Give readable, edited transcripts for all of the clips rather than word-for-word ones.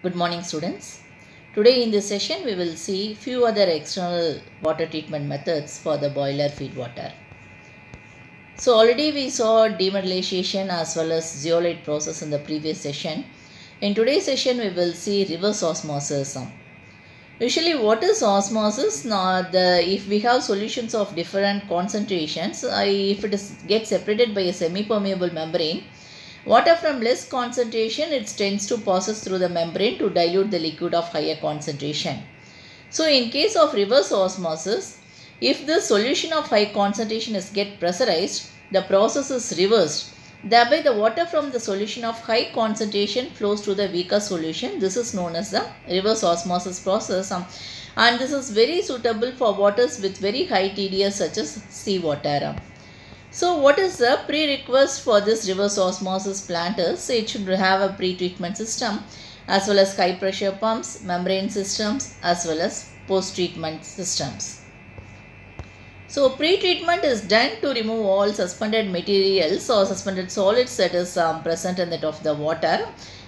Good morning students. Today in this session we will see few other external water treatment methods for the boiler feed water. So already we saw demineralization as well as zeolite process in the previous session. In today's session we will see reverse osmosis. Usually what is osmosis? If we have solutions of different concentrations, if it gets separated by a semi-permeable membrane, water from less concentration, it tends to passes through the membrane to dilute the liquid of higher concentration. So in case of reverse osmosis, if the solution of high concentration is get pressurized, the process is reversed. Thereby the water from the solution of high concentration flows to the weaker solution. This is known as the reverse osmosis process. And this is very suitable for waters with very high TDS such as seawater. So what is the prerequisite for this reverse osmosis plant is it should have a pre-treatment system as well as high pressure pumps, membrane systems as well as post-treatment systems. So pre-treatment is done to remove all suspended materials or suspended solids that is present in that of the water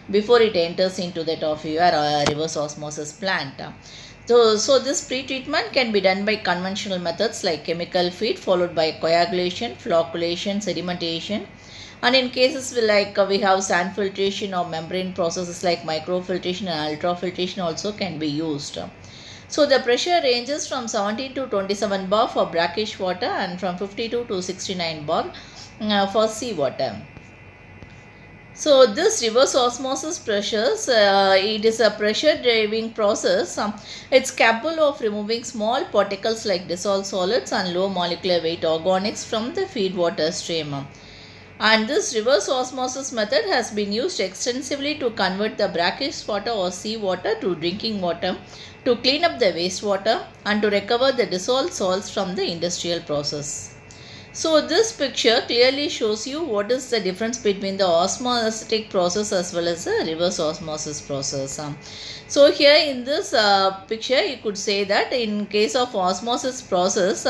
before it enters into that of your reverse osmosis plant. So this pre-treatment can be done by conventional methods like chemical feed followed by coagulation, flocculation, sedimentation, and in cases like we have sand filtration or membrane processes like microfiltration and ultrafiltration also can be used. So the pressure ranges from 17 to 27 bar for brackish water and from 52 to 69 bar for seawater. So this reverse osmosis pressures, it is a pressure driving process. It's capable of removing small particles like dissolved solids and low molecular weight organics from the feed water stream. And this reverse osmosis method has been used extensively to convert the brackish water or seawater to drinking water, to clean up the wastewater and to recover the dissolved salts from the industrial process. So this picture clearly shows you what is the difference between the osmotic process as well as the reverse osmosis process. So here in this picture you could say that in case of osmosis process,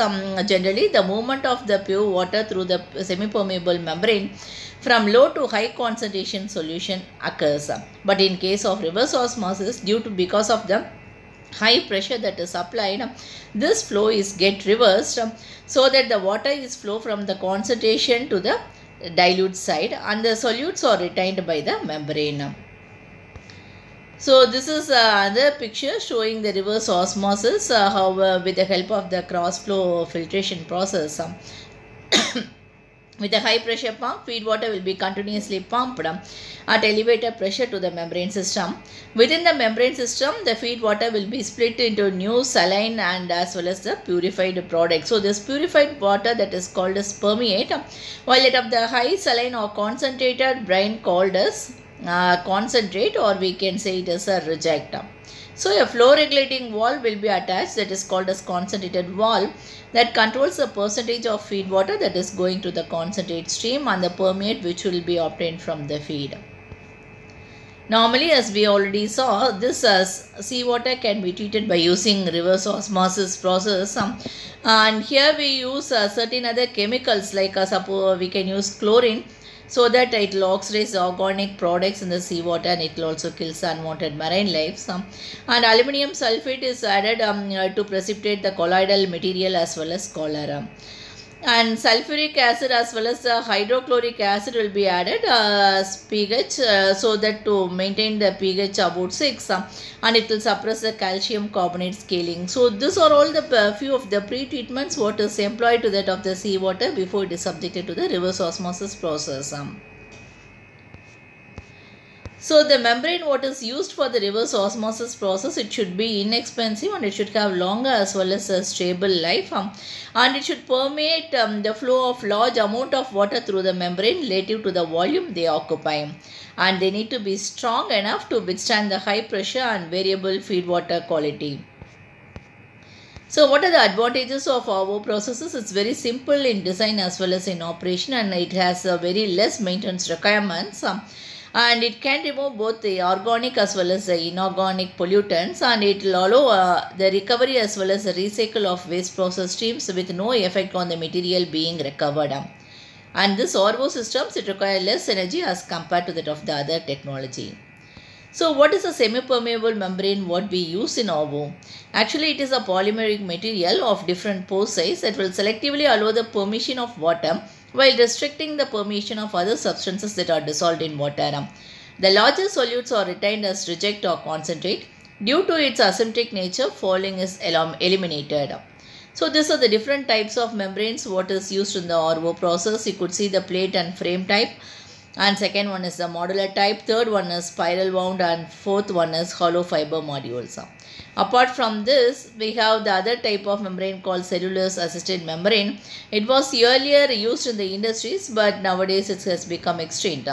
generally the movement of the pure water through the semi-permeable membrane from low to high concentration solution occurs. But in case of reverse osmosis, because of the high pressure that is applied, this flow is get reversed so that the water is flow from the concentration to the dilute side and the solutes are retained by the membrane. So this is another picture showing the reverse osmosis, how with the help of the cross flow filtration process. With a high pressure pump, feed water will be continuously pumped at elevated pressure to the membrane system. Within the membrane system, the feed water will be split into new saline and as well as the purified product. So this purified water that is called as permeate, while it of the high saline or concentrated brine called as concentrate, or we can say it as a reject. So a flow regulating valve will be attached that is called as concentrated valve that controls the percentage of feed water that is going to the concentrate stream and the permeate which will be obtained from the feed. Normally, as we already saw, this seawater can be treated by using reverse osmosis process, and here we use certain other chemicals like suppose we can use chlorine, so that it will oxidize organic products in the seawater and it will also kill unwanted marine life. And aluminium sulfate is added to precipitate the colloidal material as well as cholera. And sulfuric acid as well as hydrochloric acid will be added as pH so that to maintain the pH about 6 and it will suppress the calcium carbonate scaling. So these are all the few of the pre-treatments what is employed to that of the seawater before it is subjected to the reverse osmosis process. So the membrane what is used for the reverse osmosis process, it should be inexpensive and it should have longer as well as a stable life, and it should permeate the flow of large amount of water through the membrane relative to the volume they occupy, and they need to be strong enough to withstand the high pressure and variable feed water quality. So what are the advantages of RO processes? It's very simple in design as well as in operation, and it has very less maintenance requirements. And it can remove both the organic as well as the inorganic pollutants, and it will allow the recovery as well as the recycle of waste process streams with no effect on the material being recovered. And this RO systems, it requires less energy as compared to that of the other technology. So what is a semi-permeable membrane what we use in OVO? Actually, it is a polymeric material of different pore size that will selectively allow the permeation of water while restricting the permeation of other substances that are dissolved in water. The larger solutes are retained as reject or concentrate. Due to its asymmetric nature, fouling is eliminated. So these are the different types of membranes what is used in the RO process. You could see the plate and frame type, and second one is the modular type, third one is spiral wound, and fourth one is hollow fiber modules. Apart from this, we have the other type of membrane called cellulose assisted membrane. It was earlier used in the industries, but nowadays it has become extinct.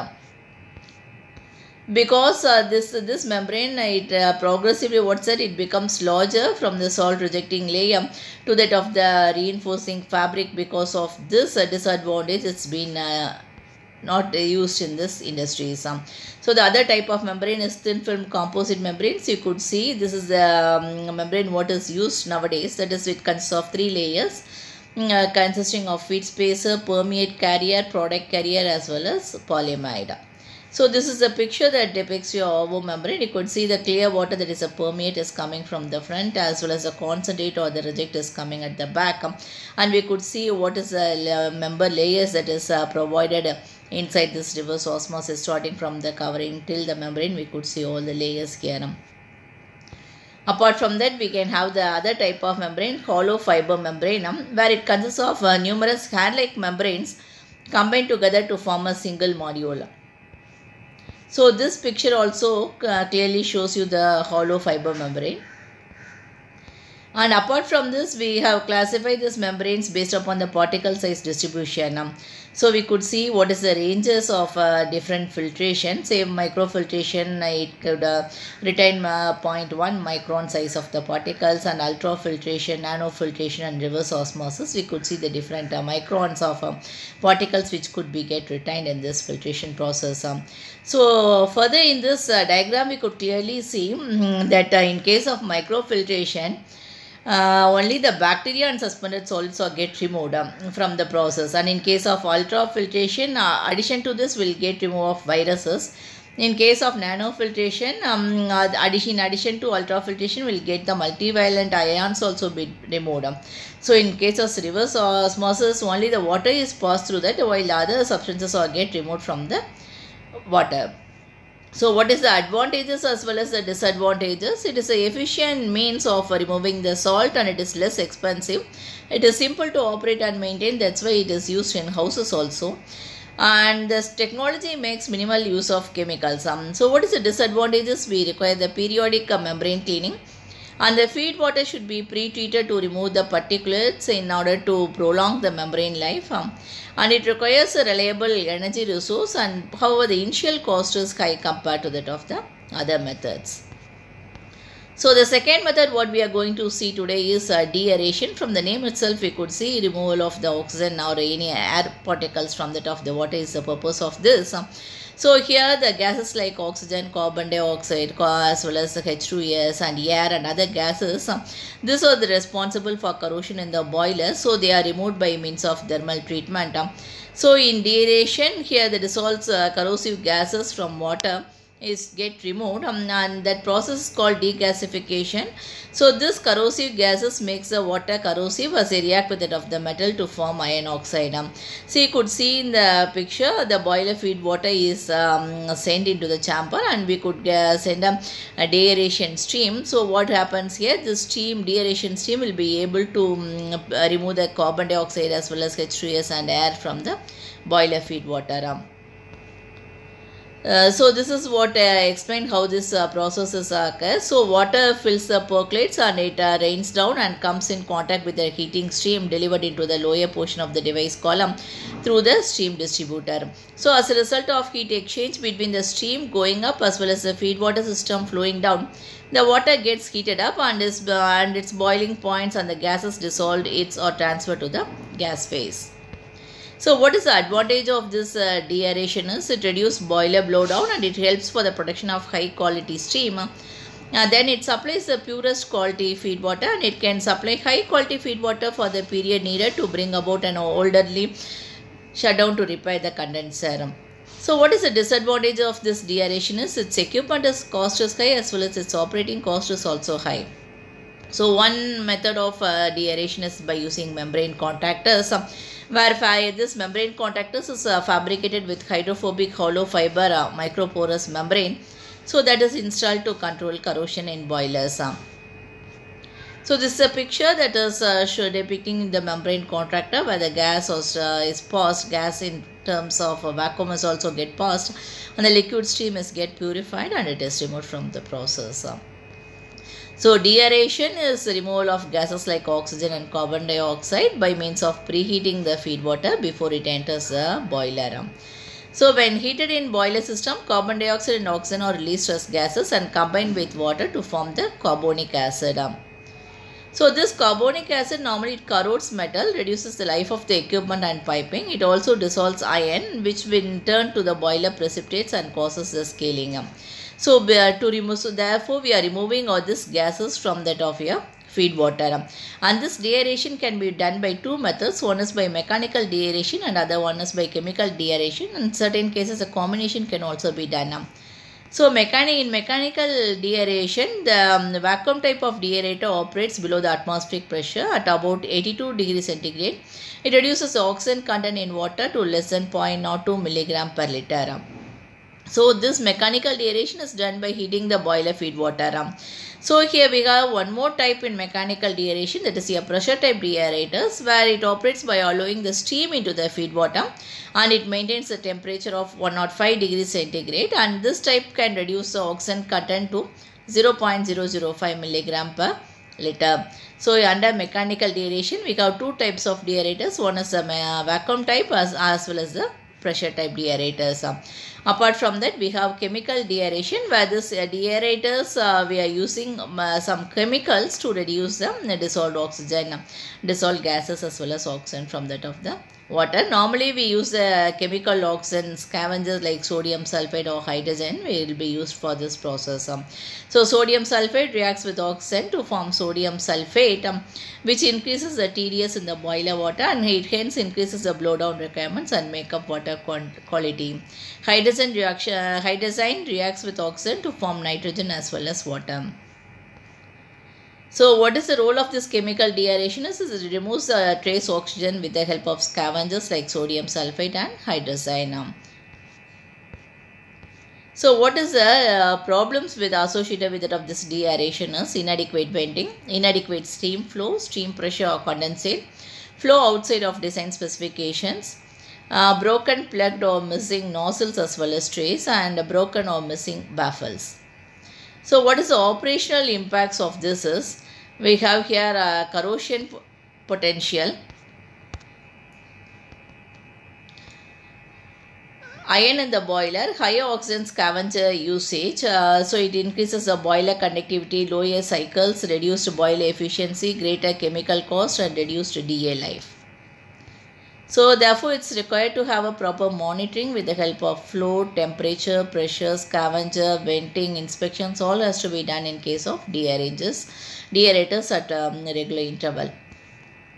Because this membrane, it progressively it becomes larger from the salt rejecting layer to that of the reinforcing fabric. Because of this disadvantage, it's been not used in this industries. So the other type of membrane is thin film composite membranes. You could see this is the membrane what is used nowadays. That is, it consists of 3 layers consisting of feed spacer, permeate carrier, product carrier, as well as polyamide. So this is a picture that depicts your OVO membrane. You could see the clear water that is a permeate is coming from the front, as well as the concentrate or the reject is coming at the back. And we could see what is the member layers that is provided inside this reverse osmosis, starting from the covering till the membrane. We could see all the layers here. Apart from that, we can have the other type of membrane, hollow fiber membrane, where it consists of numerous hair-like membranes combined together to form a single module. So this picture also clearly shows you the hollow fiber membrane. And apart from this, we have classified these membranes based upon the particle size distribution. So we could see what is the ranges of different filtration. Say microfiltration, it could retain 0.1 micron size of the particles, and ultrafiltration, nanofiltration, and reverse osmosis. We could see the different microns of particles which could be retained in this filtration process. So further in this diagram, we could clearly see that in case of microfiltration, only the bacteria and suspended solids get removed from the process. And in case of ultrafiltration, addition to this will get removed of viruses. In case of nanofiltration, in addition to ultrafiltration, will get the multivalent ions also be removed. So in case of reverse osmosis, only the water is passed through that, while other substances are get removed from the water. So what is the advantages as well as the disadvantages? It is an efficient means of removing the salt, and it is less expensive. It is simple to operate and maintain. That's why it is used in houses also. And this technology makes minimal use of chemicals. So what is the disadvantages? We require the periodic membrane cleaning. And the feed water should be pre-treated to remove the particulates in order to prolong the membrane life. And it requires a reliable energy resource, and however the initial cost is high compared to that of the other methods. So the second method what we are going to see today is deaeration. From the name itself, we could see removal of the oxygen or any air particles from that of the water is the purpose of this. So here the gases like oxygen, carbon dioxide, as well as the H2S and air and other gases, these are the responsible for corrosion in the boiler. So they are removed by means of thermal treatment. So in deaeration, here the dissolves corrosive gases from water is get removed, and that process is called degasification. So this corrosive gases makes the water corrosive as they react with it of the metal to form iron oxide. So you could see in the picture the boiler feed water is sent into the chamber, and we could send a deaeration stream. So what happens here, this steam, deaeration stream, will be able to remove the carbon dioxide as well as H2S and air from the boiler feed water. So this is what I explained how this processes occur. So water fills the percolates, and it rains down and comes in contact with the heating stream delivered into the lower portion of the device column through the stream distributor. So as a result of heat exchange between the stream going up as well as the feed water system flowing down, the water gets heated up and its boiling points, and the gases dissolved or transferred to the gas phase. So what is the advantage of this deaeration is it reduces boiler blowdown, and it helps for the production of high quality steam. Then it supplies the purest quality feed water, and it can supply high quality feed water for the period needed to bring about an orderly shutdown to repair the condenser. So what is the disadvantage of this deaeration is its equipment cost is high as well as its operating cost is also high. So one method of deaeration is by using membrane contactors, where this membrane contactors is fabricated with hydrophobic hollow fiber microporous membrane. So that is installed to control corrosion in boilers. So this is a picture that is depicting the membrane contactor where the gas is passed. Gas in terms of vacuum is also get passed, and the liquid stream is get purified and it is removed from the process. So deaeration is removal of gases like oxygen and carbon dioxide by means of preheating the feed water before it enters the boiler. So when heated in boiler system, carbon dioxide and oxygen are released as gases and combined with water to form the carbonic acid. So this carbonic acid normally corrodes metal, reduces the life of the equipment and piping. It also dissolves iron, which when turned to the boiler precipitates and causes the scaling. So therefore we are removing all these gases from that of your feed water. And this deaeration can be done by two methods. One is by mechanical deaeration and other one is by chemical deaeration. In certain cases a combination can also be done. So in mechanical deaeration, the vacuum type of deaerator operates below the atmospheric pressure at about 82 degrees centigrade. It reduces the oxygen content in water to less than 0.02 milligram per liter. So this mechanical deaeration is done by heating the boiler feed water. So here we have one more type in mechanical deaeration, that is a pressure type deaerators, where it operates by allowing the steam into the feed water and it maintains the temperature of 105 degrees centigrade, and this type can reduce the oxygen content to 0.005 milligram per liter. So under mechanical deaeration we have two types of deaerators. One is the vacuum type as well as the pressure type deaerators. Apart from that, we have chemical deaeration, where this deaerators we are using some chemicals to reduce the dissolved oxygen, dissolved gases as well as oxygen from that of the water. Normally we use chemical oxygen scavengers like sodium sulfate or hydrogen will be used for this process. So sodium sulfate reacts with oxygen to form sodium sulfate, which increases the TDS in the boiler water and it hence increases the blowdown requirements and make up water quality. Hydrogen reacts with oxygen to form nitrogen as well as water. So what is the role of this chemical deaeration is it removes the trace oxygen with the help of scavengers like sodium sulfate and hydrazine. So what is the problems associated with it of this deaeration is inadequate venting, inadequate steam flow, steam pressure or condensate, flow outside of design specifications, broken, plugged or missing nozzles as well as trays, and broken or missing baffles. So what is the operational impacts of this is, we have here corrosion potential, iron in the boiler, higher oxygen scavenger usage, so it increases the boiler conductivity, lower cycles, reduced boiler efficiency, greater chemical cost and reduced DA life. So therefore it's required to have a proper monitoring with the help of flow, temperature, pressure, scavenger, venting, inspections, all has to be done in case of deaerators at regular interval.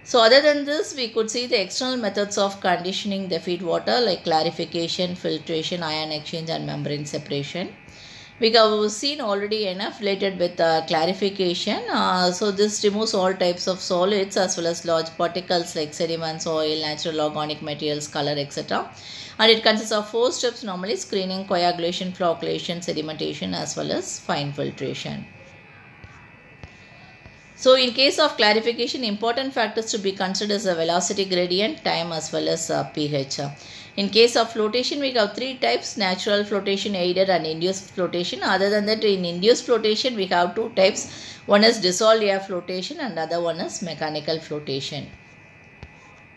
So other than this, we could see the external methods of conditioning the feed water like clarification, filtration, ion exchange and membrane separation. We have seen already enough related with clarification. So this removes all types of solids as well as large particles like sediments, oil, natural organic materials, color, etc. And it consists of 4 steps normally: screening, coagulation, flocculation, sedimentation as well as fine filtration. So in case of clarification, important factors to be considered is the velocity gradient, time as well as pH. In case of flotation, we have 3 types: natural flotation, aided and induced flotation. Other than that, in induced flotation, we have 2 types. One is dissolved air flotation and other one is mechanical flotation.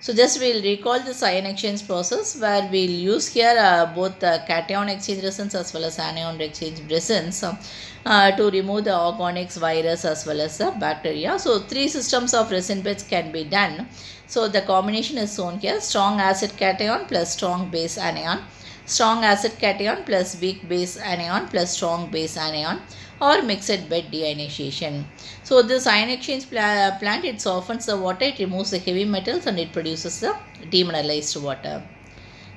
So just we will recall this ion exchange process, where we will use here both cation exchange resins as well as anion exchange resins to remove the organics, virus as well as the bacteria. So 3 systems of resin beds can be done. So the combination is shown here: strong acid cation plus strong base anion, strong acid cation plus weak base anion plus strong base anion, or mixed bed deionization. So this ion exchange plant, it softens the water, it removes the heavy metals and it produces the demineralized water.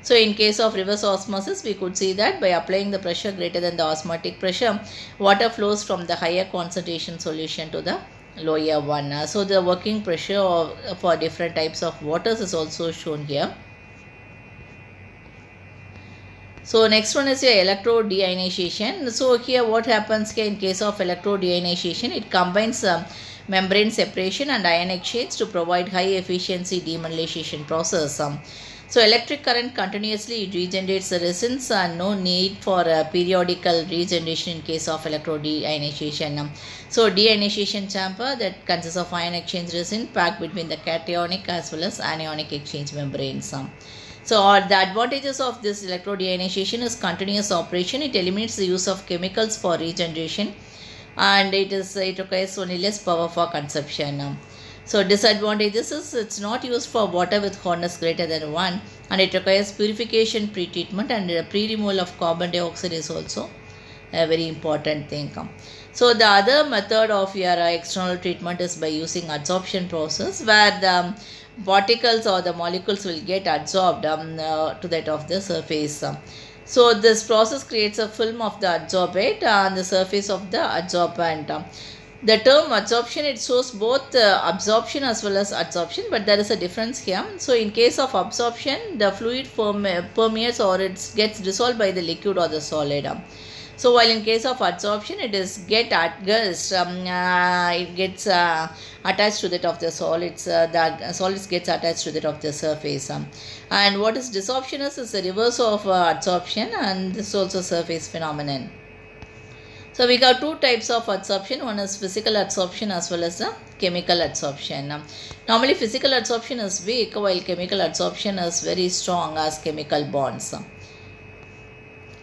So in case of reverse osmosis, we could see that by applying the pressure greater than the osmotic pressure, water flows from the higher concentration solution to the lower one. So the working pressure for different types of waters is also shown here. So next one is your electrodeionization. So here what happens here in case of electrodeionization, it combines membrane separation and ion exchange to provide high efficiency demineralization process. So electric current continuously regenerates the resins and no need for periodical regeneration in case of electrodeionization. So deionization chamber that consists of ion exchange resin packed between the cationic as well as anionic exchange membranes. So the advantages of this electrodeionization is continuous operation. It eliminates the use of chemicals for regeneration, and it requires only less power for consumption. So disadvantages is it's not used for water with hardness greater than 1, and it requires purification pre-treatment, and pre-removal of carbon dioxide is also a very important thing. So the other method of your external treatment is by using adsorption process, where the particles or the molecules will get adsorbed to that of the surface. So this process creates a film of the adsorbate on the surface of the adsorbent. The term adsorption, it shows both absorption as well as adsorption, but there is a difference here. So in case of absorption, the fluid permeates or it gets dissolved by the liquid or the solid. So while in case of adsorption, it gets attached to that of the solids. The solids gets attached to that of the surface. And what is desorption is the reverse of adsorption, and this is also surface phenomenon. So we got two types of adsorption. One is physical adsorption as well as the chemical adsorption. Normally physical adsorption is weak, while chemical adsorption is very strong as chemical bonds.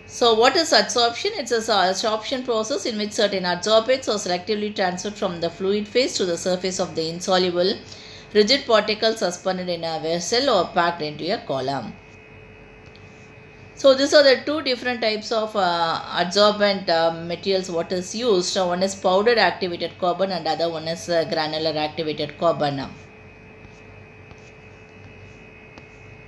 So what is adsorption? It's an adsorption process in which certain adsorbates are selectively transferred from the fluid phase to the surface of the insoluble rigid particles suspended in a vessel or packed into a column. So these are the two different types of adsorbent materials what is used. One is powdered activated carbon and other one is granular activated carbon.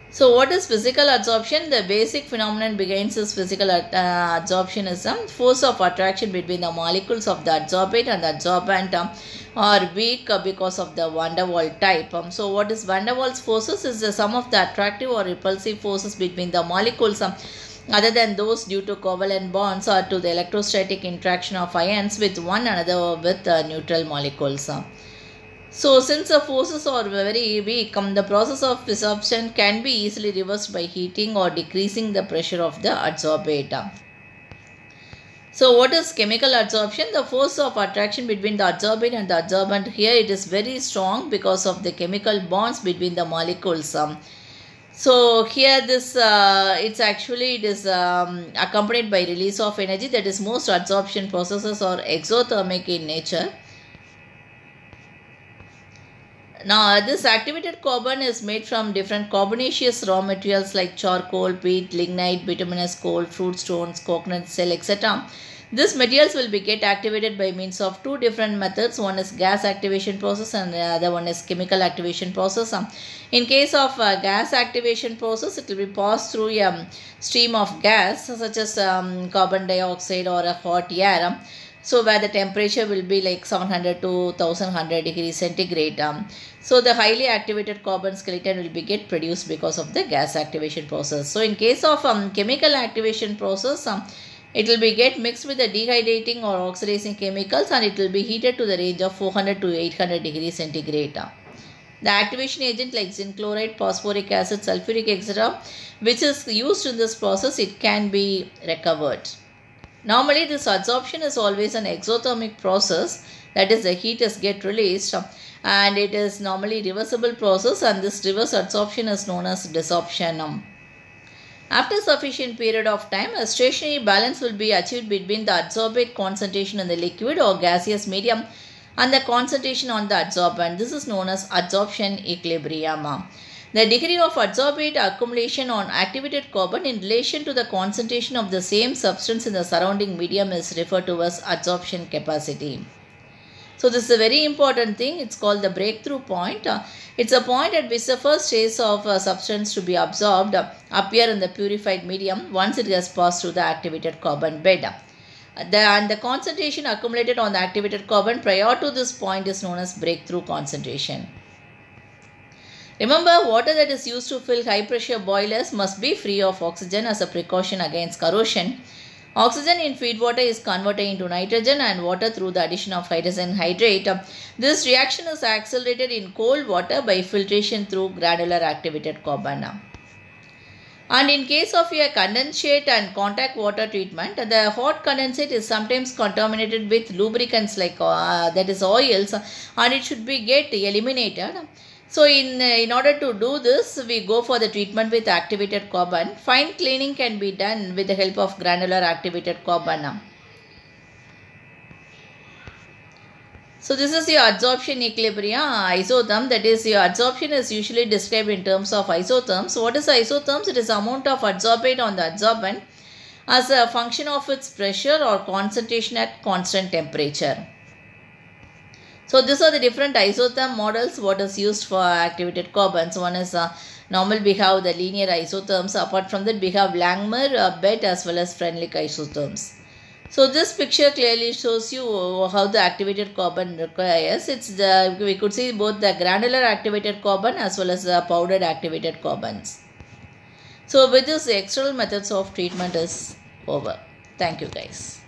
So what is physical adsorption? The basic phenomenon behind this physical adsorption is some force of attraction between the molecules of the adsorbate and the adsorbent are weak because of the van der Waals type. So what is van der Waals forces is the sum of the attractive or repulsive forces between the molecules other than those due to covalent bonds or to the electrostatic interaction of ions with one another with neutral molecules. So since the forces are very weak, the process of desorption can be easily reversed by heating or decreasing the pressure of the adsorbate. So what is chemical adsorption? The force of attraction between the adsorbate and the adsorbent, here it is very strong because of the chemical bonds between the molecules. So here this it is accompanied by release of energy. That is, most adsorption processes are exothermic in nature. Now this activated carbon is made from different carbonaceous raw materials like charcoal, peat, lignite, bituminous coal, fruit stones, coconut shell, etc. These materials will be get activated by means of two different methods. One is gas activation process and the other one is chemical activation process. In case of gas activation process, it will be passed through a stream of gas such as carbon dioxide or a hot air. So where the temperature will be like 700 to 1100 degrees centigrade. So the highly activated carbon skeleton will be get produced because of the gas activation process. So in case of chemical activation process, it will be get mixed with the dehydrating or oxidizing chemicals and it will be heated to the range of 400 to 800 degrees centigrade. The activation agent like zinc chloride, phosphoric acid, sulfuric, etc., which is used in this process, it can be recovered. Normally this adsorption is always an exothermic process, that is the heat is get released and it is normally reversible process, and this reverse adsorption is known as desorption. After sufficient period of time, a stationary balance will be achieved between the adsorbate concentration in the liquid or gaseous medium and the concentration on the adsorbent. This is known as adsorption equilibrium. The degree of adsorbate accumulation on activated carbon in relation to the concentration of the same substance in the surrounding medium is referred to as adsorption capacity. So this is a very important thing. It's called the breakthrough point. It's a point at which the first trace of a substance to be absorbed appear in the purified medium once it has passed through the activated carbon bed. And the concentration accumulated on the activated carbon prior to this point is known as breakthrough concentration. Remember, water that is used to fill high pressure boilers must be free of oxygen as a precaution against corrosion. Oxygen in feed water is converted into nitrogen and water through the addition of hydrogen hydrate. This reaction is accelerated in cold water by filtration through granular activated carbon. And in case of a condensate and contact water treatment, the hot condensate is sometimes contaminated with lubricants like that is oils, and it should be get eliminated. So in order to do this, we go for the treatment with activated carbon. Fine cleaning can be done with the help of granular activated carbon. So this is your adsorption equilibrium isotherm. That is, your adsorption is usually described in terms of isotherms. What is isotherms? It is amount of adsorbate on the adsorbent as a function of its pressure or concentration at constant temperature. So these are the different isotherm models what is used for activated carbons. One is normal, we have the linear isotherms. Apart from that, we have Langmuir, Bett as well as Freundlich isotherms. So this picture clearly shows you how the activated carbon requires. We could see both the granular activated carbon as well as the powdered activated carbons. So with this, the external methods of treatment is over. Thank you guys.